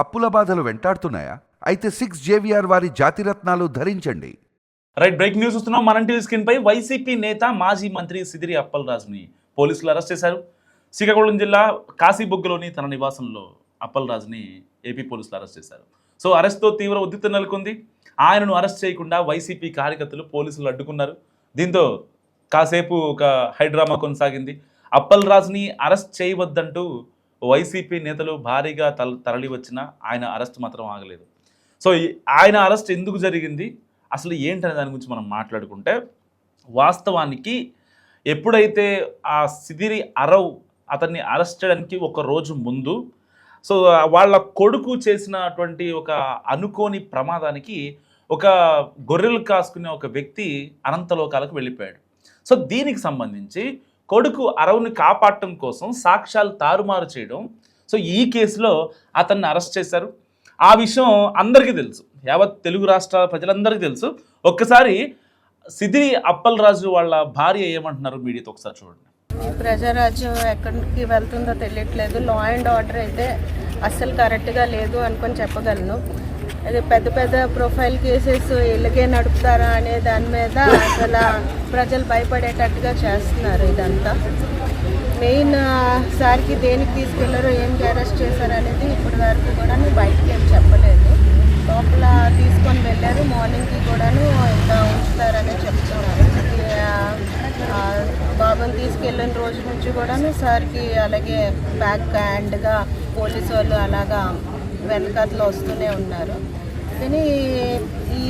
అప్పుల బాధలు వెంటాడుతున్నాయా? అయితే 6 JVR వారి జాతిరత్నాలు ధరించండి. రైట్, బ్రేక్ న్యూస్ వస్తున్నాం. మన టీవీ స్క్రీన్ పై వైసీపీ నేత మాజీ మంత్రి సిదిరి అప్పలరాజుని పోలీసులు అరెస్ట్ చేశారు. శ్రీకాకుళం జిల్లా కాశీబుగ్గలోని తన నివాసంలో అప్పలరాజుని ఏపీ పోలీసులు అరెస్ట్ చేశారు. సో అరెస్ట్తో తీవ్ర ఉద్రిక్తత నెలకొంది. ఆయనను అరెస్ట్ చేయకుండా వైసీపీ కార్యకర్తలు పోలీసులు అడ్డుకున్నారు. దీంతో కాసేపు ఒక హైడ్రామా కొనసాగింది. అప్పలరాజుని అరెస్ట్ చేయవద్దంటూ వైసీపీ నేతలు భారీగా తరలి వచ్చినా ఆయన అరెస్ట్ మాత్రం ఆగలేదు. సో ఆయన అరెస్ట్ ఎందుకు జరిగింది, అసలు ఏంటనే దాని గురించి మనం మాట్లాడుకుంటే, వాస్తవానికి ఎప్పుడైతే ఆ సిదిరి అరవ్ అతన్ని అరెస్ట్ చేయడానికి ఒక రోజు ముందు సో వాళ్ళ కొడుకు చేసినటువంటి ఒక అనుకోని ప్రమాదానికి ఒక గొర్రెలు కాసుకునే ఒక వ్యక్తి అనంతలోకాలకు వెళ్ళిపోయాడు. సో దీనికి సంబంధించి కొడుకు అరవ్ని కాపాడటం కోసం సాక్ష్యాలు తారుమారు చేయడం, సో ఈ కేసులో అతన్ని అరెస్ట్ చేశారు. ఆ విషయం అందరికీ తెలుసు, యావత్ తెలుగు రాష్ట్రాల ప్రజలందరికీ తెలుసు. ఒక్కసారి సిదిరి అప్పలరాజు వాళ్ళ భార్య ఏమంటున్నారు మీడియాతో ఒకసారి చూడండి. ప్రజారాజ్యం ఎక్కడికి వెళ్తుందో తెలియట్లేదు. లా అండ్ ఆర్డర్ అయితే అస్సలు కరెక్ట్గా లేదు అనుకొని చెప్పగలను. అది పెద్ద పెద్ద ప్రొఫైల్ కేసెస్ ఇలాగే నడుపుతారా అనే దాని మీద అసలు ప్రజలు భయపడేటట్టుగా చేస్తున్నారు. ఇదంతా మెయిన్ సార్కి దేనికి తీసుకెళ్లారో ఏంటి అరెస్ట్ చేశారు అనేది ఇప్పటి వరకు కూడా బయటకి ఏం చెప్పలేదు. లోపల తీసుకొని వెళ్ళారు, మార్నింగ్కి కూడాను ఇంకా ఉంచుతారని చెప్తున్నారు. బాబుని తీసుకెళ్ళిన రోజు నుంచి కూడాను సార్కి అలాగే బ్యాక్ హ్యాండ్గా పోలీసు వాళ్ళు అలాగా వెనకాతలో వస్తూనే ఉన్నారు. కానీ ఈ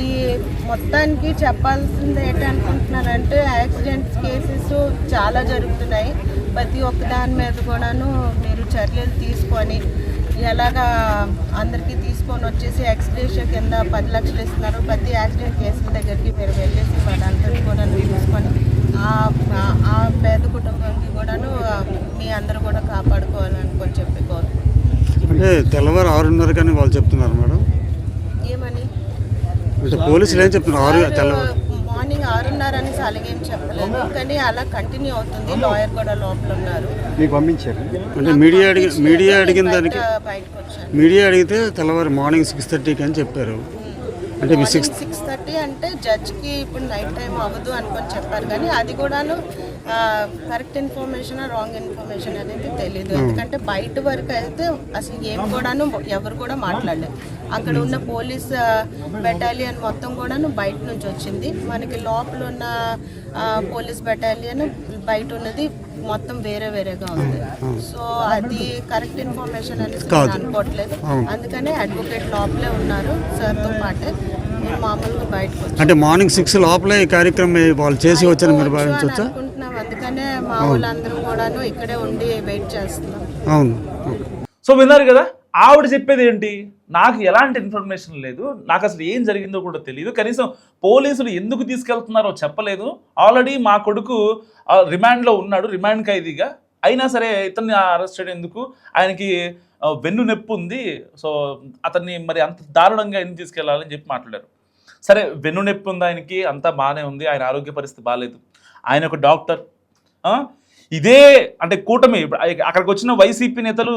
మొత్తానికి చెప్పాల్సింది ఏంటనుకుంటున్నానంటే, యాక్సిడెంట్స్ కేసెస్ చాలా జరుగుతున్నాయి. ప్రతి ఒక్క దాని మీద కూడాను మీరు చర్యలు తీసుకొని ఎలాగా అందరికీ తీసుకొని వచ్చేసి ఎక్స్గ్రేషన్ కింద 10 లక్షలు ఇస్తున్నారు. ప్రతి యాక్సిడెంట్ కేసుల దగ్గరికి మీరు వెళ్ళేసి వాళ్ళందరినీ కూడా తీసుకొని ఆ పేద కుటుంబానికి కూడాను మీ అందరూ కూడా కాపాడుకోవాలనుకొని చెప్పి అంటే తెల్లవారు 6:30 కానీ వాళ్ళు చెప్తున్నారు మేడం. ఏమని పోలీసులు ఏం చెప్తున్నారు? మార్నింగ్ 6:30 అని అలాగేం చెప్పలేదు, కానీ అలా కంటిన్యూ అవుతుంది. లాయర్ కూడా లోపల ఉన్నారు. మీకు పంపించారు అంటే మీడియా అడిగిన దానికి బయటకు వచ్చాను. మీడియా అడిగితే తెల్లవారు మార్నింగ్ 6:30కి అని చెప్పారు. అంటే 6:30 అంటే జడ్జ్కి ఇప్పుడు నైట్ టైం అవ్వదు అనుకొని చెప్పారు, కానీ అది కూడాను కరెక్ట్ ఇన్ఫర్మేషన్ రాంగ్ ఇన్ఫర్మేషన్ అనేది తెలీదు. ఎందుకంటే బయట వరకు అయితే అసలు ఏం కూడాను ఎవరు కూడా మాట్లాడలేదు. అక్కడ ఉన్న పోలీస్ బెటాలియన్ మొత్తం కూడాను బయట నుంచి వచ్చింది. మనకి లోపల ఉన్న పోలీస్ బెటాలియన్ బయట ఉన్నది మొత్తం వేరే వేరేగా ఉంది. సో అది కరెక్ట్ ఇన్ఫర్మేషన్ అనేది నేను అనుకోవట్లేదు. అందుకనే అడ్వకేట్ లోపలే ఉన్నారు సార్తో పాటే. నేను మామూలుగా బయటకు వచ్చాను. అంటే మార్నింగ్ 6 లోపలే ఈ కార్యక్రమం వాళ్ళు చేసి వచ్చారు మీరు భావించవచ్చా? అనుకుంటున్నాం, అందుకనే మా వాళ్ళందరూ కూడాను ఇక్కడే ఉండి వెయిట్ చేస్తున్నాం. అవును. సో విన్నారు కదా, ఆవిడ చెప్పేది ఏంటి, నాకు ఎలాంటి ఇన్ఫర్మేషన్ లేదు, నాకు అసలు ఏం జరిగిందో కూడా తెలియదు, కనీసం పోలీసులు ఎందుకు తీసుకెళ్తున్నారో చెప్పలేదు. ఆల్రెడీ మా కొడుకు రిమాండ్లో ఉన్నాడు, రిమాండ్ ఖైదీగా. అయినా సరే ఇతన్ని అరెస్ట్ చేయడం ఎందుకు, ఆయనకి వెన్ను నొప్పి ఉంది, సో అతన్ని మరి అంత దారుణంగా ఎందుకు తీసుకెళ్లాలని చెప్పి మాట్లాడారు. సరే, వెన్ను నొప్పి ఉంది ఆయనకి, అంతా బాగానే ఉంది, ఆయన ఆరోగ్య పరిస్థితి బాగాలేదు, ఆయన ఒక డాక్టర్. ఇదే అంటే కూటమి అక్కడికి వచ్చిన వైసీపీ నేతలు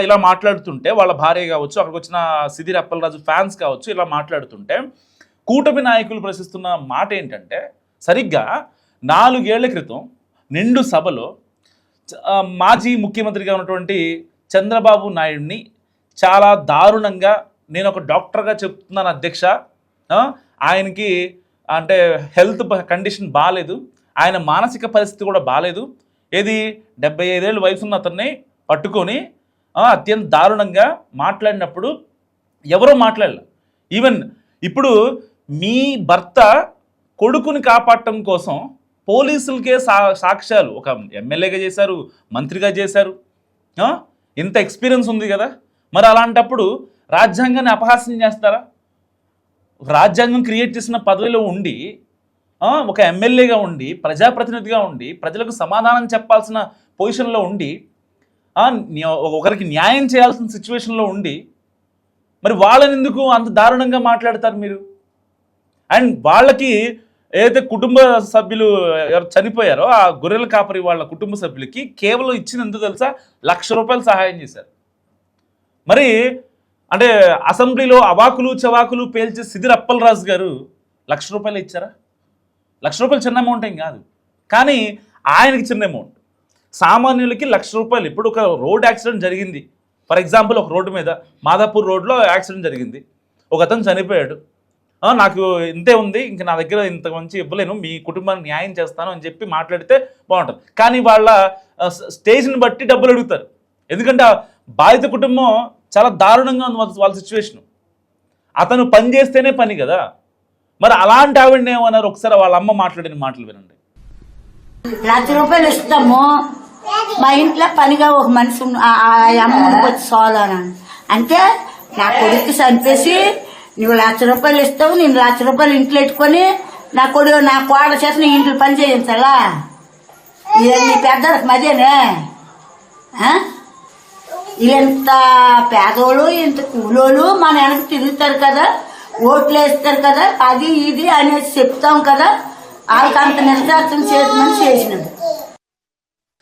ఇలా మాట్లాడుతుంటే, వాళ్ళ భార్య కావచ్చు, అక్కడికి వచ్చిన సిదిరి అప్పలరాజు ఫ్యాన్స్ కావచ్చు, ఇలా మాట్లాడుతుంటే కూటమి నాయకులు ప్రశ్నిస్తున్న మాట ఏంటంటే, సరిగ్గా 4 ఏళ్ల క్రితం నిండు సభలో మాజీ ముఖ్యమంత్రిగా ఉన్నటువంటి చంద్రబాబు నాయుడిని చాలా దారుణంగా, నేను ఒక డాక్టర్గా చెప్తున్నాను అధ్యక్ష, ఆయనకి అంటే హెల్త్ కండిషన్ బాగాలేదు, ఆయన మానసిక పరిస్థితి కూడా బాగాలేదు, ఏది 75 ఏళ్ళ వయసున్న అతన్ని పట్టుకొని అత్యంత దారుణంగా మాట్లాడినప్పుడు ఎవరో మాట్లాడలే. ఈవెన్ ఇప్పుడు మీ భర్త కొడుకుని కాపాడటం కోసం పోలీసులకే సాక్ష్యాలు, ఒక ఎమ్మెల్యేగా చేశారు, మంత్రిగా చేశారు, ఇంత ఎక్స్పీరియన్స్ ఉంది కదా, మరి అలాంటప్పుడు రాజ్యాంగాన్ని అపహాస్యం చేస్తారా? రాజ్యాంగం క్రియేట్ చేసిన పదవిలో ఉండి, ఒక ఎమ్మెల్యేగా ఉండి, ప్రజాప్రతినిధిగా ఉండి, ప్రజలకు సమాధానం చెప్పాల్సిన పొజిషన్లో ఉండి, ఒకరికి న్యాయం చేయాల్సిన సిచ్యువేషన్లో ఉండి, మరి వాళ్ళని ఎందుకు అంత దారుణంగా మాట్లాడతారు మీరు? అండ్ వాళ్ళకి ఏదైతే కుటుంబ సభ్యులు ఎవరు చనిపోయారో ఆ గొర్రెల కాపరి వాళ్ళ కుటుంబ సభ్యులకి కేవలం ఇచ్చింది ఎందుకు తెలుసా, 1,00,000 రూపాయలు సహాయం చేశారు. మరి అంటే అసెంబ్లీలో అవాకులు చవాకులు పేల్చే సిదిరి అప్పలరాజు గారు ₹1,00,000 ఇచ్చారా? ₹1,00,000 చిన్న అమౌంట్ ఏం కాదు, కానీ ఆయనకి చిన్న అమౌంట్. సామాన్యులకి ₹1,00,000. ఇప్పుడు ఒక రోడ్ యాక్సిడెంట్ జరిగింది, ఫర్ ఎగ్జాంపుల్ ఒక రోడ్డు మీద మాదాపూర్ రోడ్లో యాక్సిడెంట్ జరిగింది, ఒక అతను చనిపోయాడు. నాకు ఇంతే ఉంది, ఇంక నా దగ్గర ఇంత మంచి ఇవ్వలేను, మీ కుటుంబానికి న్యాయం చేస్తాను అని చెప్పి మాట్లాడితే బాగుంటుంది. కానీ వాళ్ళ స్టేజ్ని బట్టి డబ్బులు అడుగుతారు. ఎందుకంటే బాధిత కుటుంబం చాలా దారుణంగా ఉంది వాళ్ళ సిచ్యువేషన్. అతను పని చేస్తేనే పని కదా. మరి అలాంటి ఆవిడని ఏమన్నారు, ఒకసారి వాళ్ళ అమ్మ మాట్లాడిన మాటలు వినండి. ₹1,00,000 ఇస్తాము, మా ఇంట్లో పనిగా ఒక మనిషి ఆ అమ్మ వచ్చి సోలాను అంటే, నా కొడుకు చంపేసి నువ్వు ₹1,00,000 ఇస్తావు, నేను ₹1,00,000 ఇంట్లో పెట్టుకొని నా కోడల చేత నీ ఇంట్లో పని చేయించాలా? నీ పెద్దలకు మదేనే? ఇంత పేదోళ్ళు ఇంత కూలోళ్ళు మన వెనక తిరుగుతారు కదా, ఓట్లు వేస్తారు కదా, అది ఇది అనేసి చెప్తాం కదా, వాళ్ళకి అంత నిర్దార్థం చేయమని చేసినది.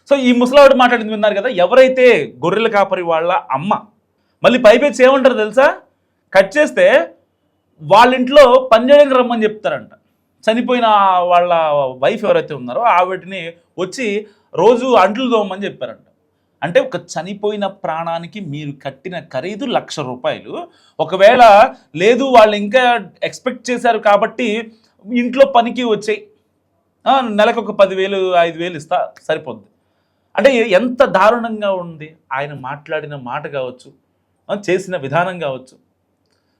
సో ఈ ముసలావిడ మాట్లాడింది విన్నారు కదా. ఎవరైతే గొర్రెల కాపరి వాళ్ళ అమ్మ మళ్ళీ పైపెచ్చి ఏమంటారు తెలుసా? కట్ చేస్తే వాళ్ళ ఇంట్లో పనిచేయడానికి రమ్మని చెప్తారంట. చనిపోయిన వాళ్ళ వైఫ్ ఎవరైతే ఉన్నారో ఆవిడని వచ్చి రోజు అంట్లు తోమని చెప్పారంట. అంటే ఒక చనిపోయిన ప్రాణానికి మీరు కట్టిన ఖరీదు ₹1,00,000. ఒకవేళ లేదు వాళ్ళు ఇంకా ఎక్స్పెక్ట్ చేశారు కాబట్టి ఇంట్లో పనికి వచ్చాయి, నెలకు ఒక 10,000 5,000 ఇస్తా సరిపోద్ది. అంటే ఎంత దారుణంగా ఉంది ఆయన మాట్లాడిన మాట కావచ్చు, చేసిన విధానం కావచ్చు.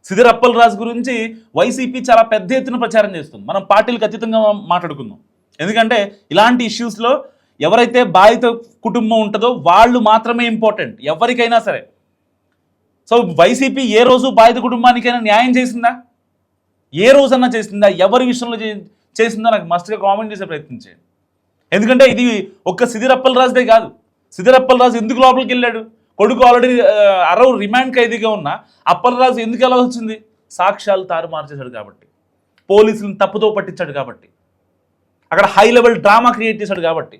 సిదిరి అప్పలరాజు గురించి వైసీపీ చాలా పెద్ద ఎత్తున ప్రచారం చేస్తుంది. మనం పార్టీలకు అతీతంగా మాట్లాడుకుందాం. ఎందుకంటే ఇలాంటి ఇష్యూస్లో ఎవరైతే బాధిత కుటుంబం ఉంటుందో వాళ్ళు మాత్రమే ఇంపార్టెంట్ ఎవరికైనా సరే. సో వైసీపీ ఏ రోజు బాధిత కుటుంబానికైనా న్యాయం చేసిందా? ఏ రోజన్నా చేసిందా? ఎవరి విషయంలో చేసిందో నాకు మస్ట్గా కామెంట్ చేసే ప్రయత్నం చేయండి. ఎందుకంటే ఇది ఒక్క సిదిరి అప్పలరాజుదే కాదు. సిదిరి అప్పలరాజు ఎందుకు లోపలికి వెళ్ళాడు? కొడుకు ఆల్రెడీ అరవు రిమాండ్ ఖైదీగా ఉన్న అప్పలరాజు ఎందుకు ఎలా వచ్చింది? సాక్ష్యాలు తారుమారు చేశాడు కాబట్టి, పోలీసులను తప్పుతో పట్టించాడు కాబట్టి, అక్కడ హై లెవెల్ డ్రామా క్రియేట్ చేశాడు కాబట్టి,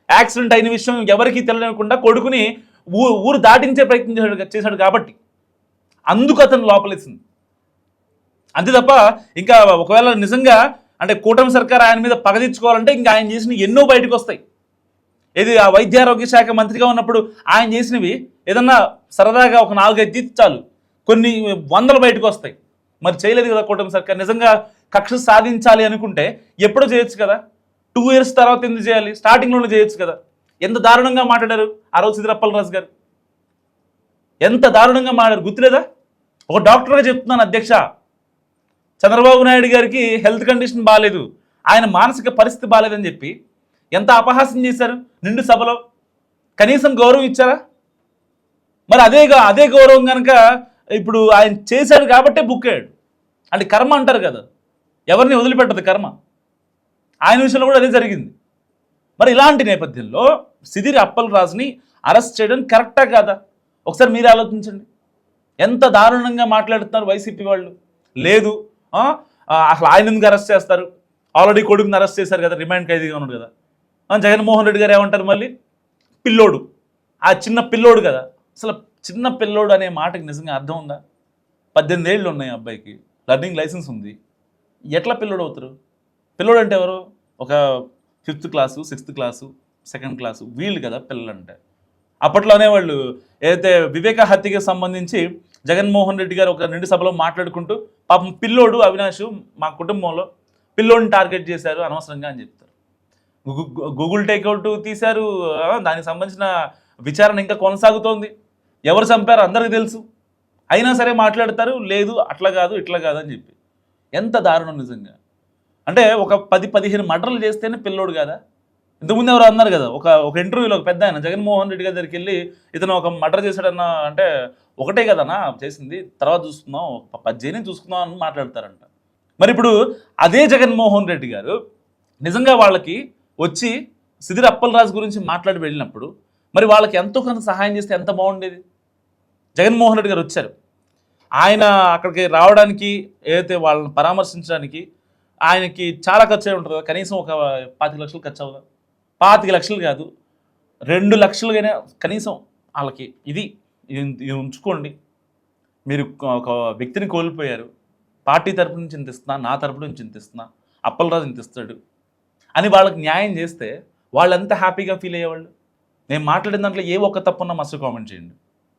యాక్సిడెంట్ అయిన విషయం ఎవరికీ తెలియకుండా కొడుకుని ఊరు దాటించే ప్రయత్నం చేశాడు కాబట్టి అందుకు అతను లోపలేసింది. అంతే తప్ప ఇంకా ఒకవేళ నిజంగా అంటే కూటమి సర్కార్ ఆయన మీద పగ తెచ్చుకోవాలంటే ఇంకా ఆయన చేసిన ఎన్నో బయటకు వస్తాయి. ఇది ఆ వైద్యారోగ్య శాఖ మంత్రిగా ఉన్నప్పుడు ఆయన చేసినవి ఏదన్నా సరదాగా ఒక 4-5 తీర్చి చాలు కొన్ని వందలు బయటకు వస్తాయి. మరి చేయలేదు కదా కూటమి సర్కార్. నిజంగా కక్ష సాధించాలి అనుకుంటే ఎప్పుడో చేయొచ్చు కదా. 2 years తర్వాత ఎందుకు చేయాలి? స్టార్టింగ్లోనే చేయొచ్చు కదా. ఎంత దారుణంగా మాట్లాడారు ఆ రోజు సిదిరి అప్పలరాజు గారు, ఎంత దారుణంగా మాట్లాడారు గుర్తులేదా? ఒక డాక్టర్గా చెప్తున్నాను అధ్యక్ష, చంద్రబాబు నాయుడు గారికి హెల్త్ కండిషన్ బాగాలేదు, ఆయన మానసిక పరిస్థితి బాగాలేదని చెప్పి ఎంత అపహాస్యం చేశారు నిండు సభలో. కనీసం గౌరవం ఇచ్చారా? మరి అదే గౌరవం కనుక ఇప్పుడు ఆయన చేశాడు కాబట్టే బుక్ అయ్యాడు. అంటే కర్మ అంటారు కదా, ఎవరిని వదిలిపెట్టదు కర్మ. ఆయన విషయంలో కూడా అదే జరిగింది. మరి ఇలాంటి నేపథ్యంలో సిదిరి అప్పలరాజుని అరెస్ట్ చేయడం కరెక్టా కాదా? ఒకసారి మీరే ఆలోచించండి. ఎంత దారుణంగా మాట్లాడుతున్నారు వైసీపీ వాళ్ళు. లేదు అసలు ఆయన ఎందుకు అరెస్ట్ చేస్తారు? ఆల్రెడీ కొడుకుని అరెస్ట్ చేశారు కదా, రిమాండ్ ఖైదీగా ఉన్నాడు కదా. జగన్మోహన్ రెడ్డి గారు ఏమంటారు మళ్ళీ? పిల్లోడు, ఆ చిన్న పిల్లోడు కదా. అసలు చిన్న పిల్లోడు అనే మాటకి నిజంగా అర్థం ఉందా? 18 ఏళ్ళు ఉన్నాయి అబ్బాయికి, లర్నింగ్ లైసెన్స్ ఉంది. ఎట్లా పిల్లోడు అవుతారు? పిల్లోడు అంటే ఎవరు? ఒక 5th class 6th class 2nd class వీళ్ళు కదా పిల్లలు అంటే. అప్పట్లోనే వాళ్ళు ఏదైతే వివేక హత్యకి సంబంధించి జగన్మోహన్ రెడ్డి గారు ఒక నిండు సభలో మాట్లాడుకుంటూ పాపం పిల్లోడు అవినాష్ మా కుటుంబంలో పిల్లోడిని టార్గెట్ చేశారు అనవసరంగా అని చెప్తారు. గూగుల్ టేక్అవుట్ తీశారు, దానికి సంబంధించిన విచారణ ఇంకా కొనసాగుతోంది. ఎవరు చంపారో అందరికీ తెలుసు, అయినా సరే మాట్లాడతారు లేదు అట్లా కాదు ఇట్లా కాదు అని చెప్పి. ఎంత దారుణం నిజంగా. అంటే ఒక 10-15 మర్డర్లు చేస్తేనే పిల్లోడు కదా. ఇంతకుముందు ఎవరు అన్నారు కదా, ఒక ఇంటర్వ్యూలో ఒక పెద్ద ఆయన జగన్మోహన్ రెడ్డి గారి దగ్గరికి వెళ్ళి ఇతను ఒక మర్డర్ చేశాడన్న అంటే ఒకటే కదన్నా చేసింది, తర్వాత చూసుకుందాం 10 చూసుకుందాం అని మాట్లాడతారంట. మరి ఇప్పుడు అదే జగన్మోహన్ రెడ్డి గారు నిజంగా వాళ్ళకి వచ్చి సిదిరి అప్పలరాజు గురించి మాట్లాడి వెళ్ళినప్పుడు మరి వాళ్ళకి ఎంతో కొంత సహాయం చేస్తే ఎంత బాగుండేది. జగన్మోహన్ రెడ్డి గారు వచ్చారు, ఆయన అక్కడికి రావడానికి ఏదైతే వాళ్ళని పరామర్శించడానికి ఆయనకి చాలా ఖర్చు అయి ఉంటుంది కదా. కనీసం ఒక 25 లక్షలు ఖర్చు అవుదా? 25 లక్షలు కాదు 2 లక్షలుగానే కనీసం వాళ్ళకి ఇది ఉంచుకోండి, మీరు ఒక వ్యక్తిని కోల్పోయారు, పార్టీ తరపు నుంచి ఇంత ఇస్తున్నా, నా తరపు నుంచి ఇంత ఇస్తున్నా, అప్పలరాజు ఇంత ఇస్తాడు అని వాళ్ళకి న్యాయం చేస్తే వాళ్ళు ఎంత హ్యాపీగా ఫీల్ అయ్యేవాళ్ళు. నేను మాట్లాడిన దాంట్లో ఏ ఒక్క తప్పున్నా మస్తు కామెంట్ చేయండి.